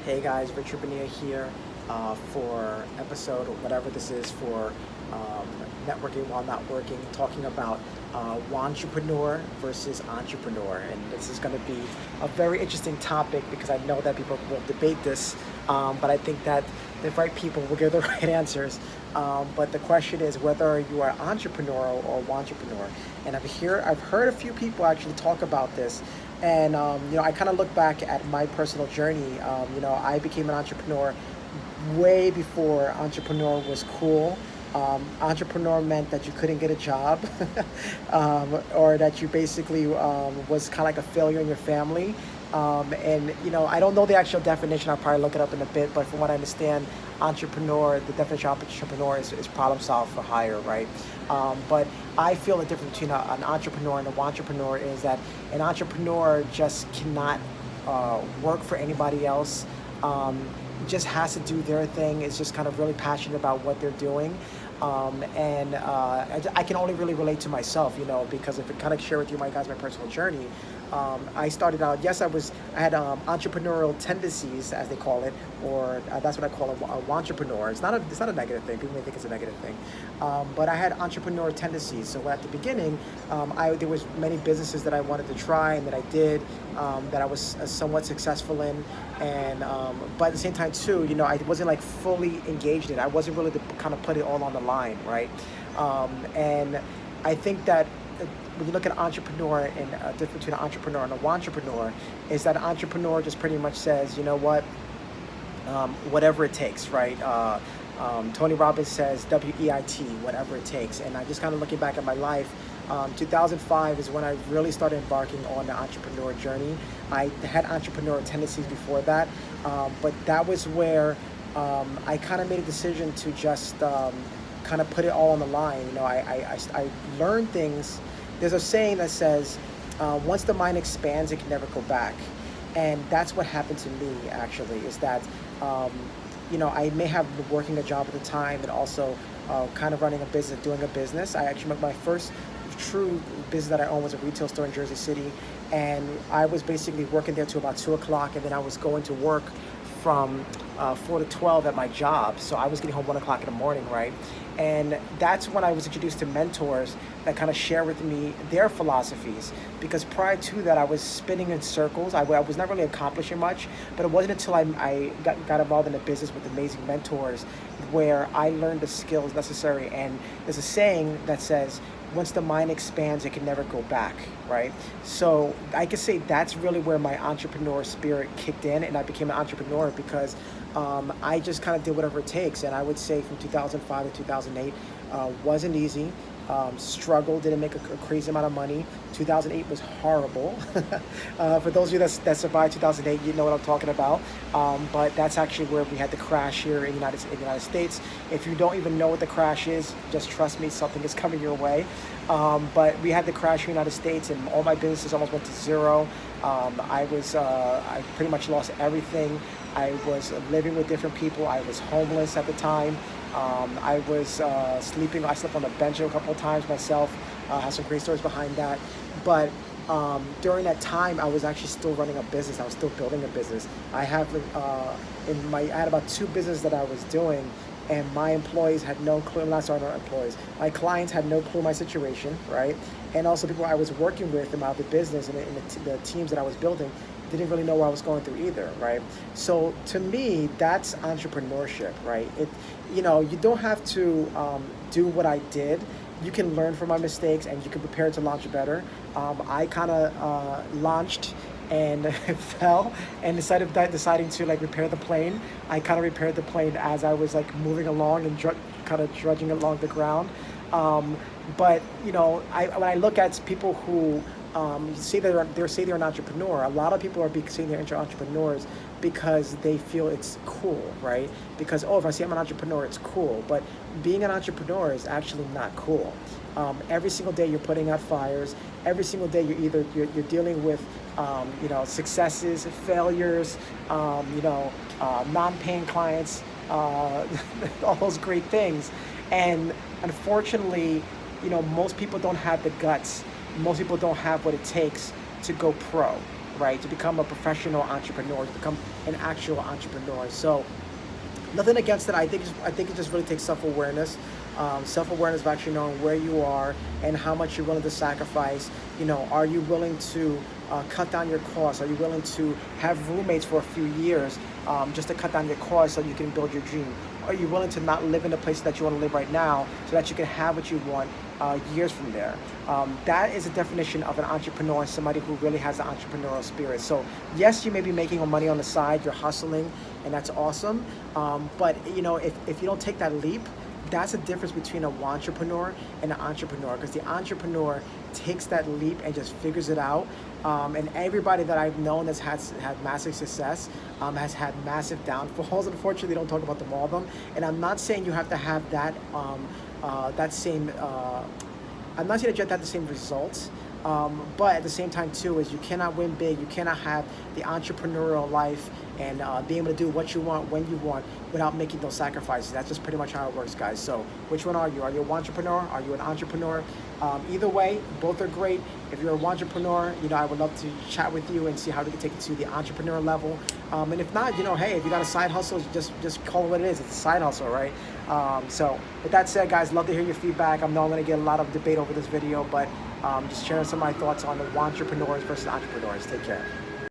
Hey guys, Wantrapneur here for episode whatever this is for um, networking while not working, talking about Wantrapneur versus entrepreneur. And this is going to be a very interesting topic because I know that people will debate this, but I think that the right people will give the right answers. But the question is whether you are entrepreneurial or wantrapreneur. And I've heard a few people actually talk about this. And I kind of look back at my personal journey. I became an entrepreneur way before entrepreneur was cool. Entrepreneur meant that you couldn't get a job, or that you basically was kind of like a failure in your family. I don't know the actual definition. I'll probably look it up in a bit. But from what I understand, the definition of entrepreneur is problem solve for hire, right? But I feel the difference between an entrepreneur and a wantrapreneur is that an entrepreneur just cannot work for anybody else. Just has to do their thing. Is just kind of really passionate about what they're doing. I can only really relate to myself, because if I kind of share with you my personal journey, I started out. Yes, I had entrepreneurial tendencies, as they call it, or that's what I call a wantrapreneur. It's not a negative thing. People may think it's a negative thing, but I had entrepreneurial tendencies. So at the beginning, there was many businesses that I wanted to try and that I did, that I was somewhat successful in, and but at the same time too, I wasn't like fully engaged in it. I wasn't really to kind of put it all on the line, right? And I think that when you look at entrepreneur and difference between an entrepreneur and a wantrapreneur is that an entrepreneur just pretty much says, you know what, whatever it takes, right? Tony Robbins says WEIT, whatever it takes. And I just kind of looking back at my life, 2005 is when I really started embarking on the entrepreneur journey. I had entrepreneurial tendencies before that, but that was where I kind of made a decision to just kind of put it all on the line. I learned things. There's a saying that says, once the mind expands, it can never go back. And that's what happened to me, actually, is that, I may have been working a job at the time and also kind of running a business, doing a business. I actually, my first true business that I owned was a retail store in Jersey City. And I was basically working there till about 2 o'clock, and then I was going to work from 4 to 12 at my job. So I was getting home 1 o'clock in the morning, right? And that's when I was introduced to mentors that kind of share with me their philosophies. Because prior to that, I was spinning in circles. I was not really accomplishing much, but it wasn't until I got involved in the business with amazing mentors where I learned the skills necessary. And there's a saying that says, once the mind expands, it can never go back, right? So I could say that's really where my entrepreneur spirit kicked in, and I became an entrepreneur because I just kind of did whatever it takes. And I would say from 2005 to 2008 wasn't easy. Struggled, didn't make a crazy amount of money. 2008 was horrible. For those of you that survived 2008, you know what I'm talking about. But that's actually where we had the crash here in the United States. If you don't even know what the crash is, just trust me, something is coming your way. But we had the crash here in the United States, and all my businesses almost went to zero. I pretty much lost everything. I was living with different people. I was homeless at the time. I was sleeping. I slept on the bench a couple of times myself. Have some great stories behind that. But during that time, I was actually still running a business. I was still building a business. I had about 2 businesses that I was doing, and my employees had no clue. Not employees. My clients had no clue my situation, right? And also people I was working with about the business and the teams that I was building didn't really know what I was going through either, right? So to me, that's entrepreneurship, right? You don't have to do what I did. You can learn from my mistakes and you can prepare to launch better. I kind of launched and fell and deciding to like repair the plane. I kind of repaired the plane as I was like moving along and kind of drudging along the ground. But when I look at people who say they're an entrepreneur, a lot of people are saying they're entrepreneurs because they feel it's cool, right? Because, if I say I'm an entrepreneur, it's cool. But being an entrepreneur is actually not cool. Every single day you're putting out fires. Every single day you're dealing with successes, failures, non-paying clients, all those great things. And unfortunately, most people don't have the guts. Most people don't have what it takes to go pro. right? To become a professional entrepreneur, to become an actual entrepreneur. So nothing against it. I think it just really takes self-awareness. Self-awareness of actually knowing where you are and how much you're willing to sacrifice. You know, are you willing to cut down your costs? Are you willing to have roommates for a few years just to cut down your costs so you can build your dream? Are you willing to not live in the place that you want to live right now so that you can have what you want years from there? That is a definition of an entrepreneur and somebody who really has an entrepreneurial spirit. So yes, you may be making money on the side, you're hustling, and that's awesome. But you know, if you don't take that leap, that's a difference between a wantrapreneur and an entrepreneur, because the entrepreneur takes that leap and just figures it out. And everybody that I've known that's had massive success has had massive downfalls. Unfortunately, they don't talk about them, all of them. And I'm not saying you have to have that that same. I'm not saying that you have to have the same results. But at the same time too, is you cannot win big. You cannot have the entrepreneurial life and be able to do what you want when you want without making those sacrifices. That's just pretty much how it works, guys. So which one are you? Are you a wantrapreneur? Are you an entrepreneur? Either way, both are great. If you're a wantrapreneur, you know, I would love to chat with you and see how we can take it to the entrepreneur level. And if not, you know, hey, if you got a side hustle, just call it what it is. It's a side hustle, right? So with that said, guys, love to hear your feedback. I know I'm going to get a lot of debate over this video, but just sharing some of my thoughts on the wantrapreneurs versus entrepreneurs. Take care.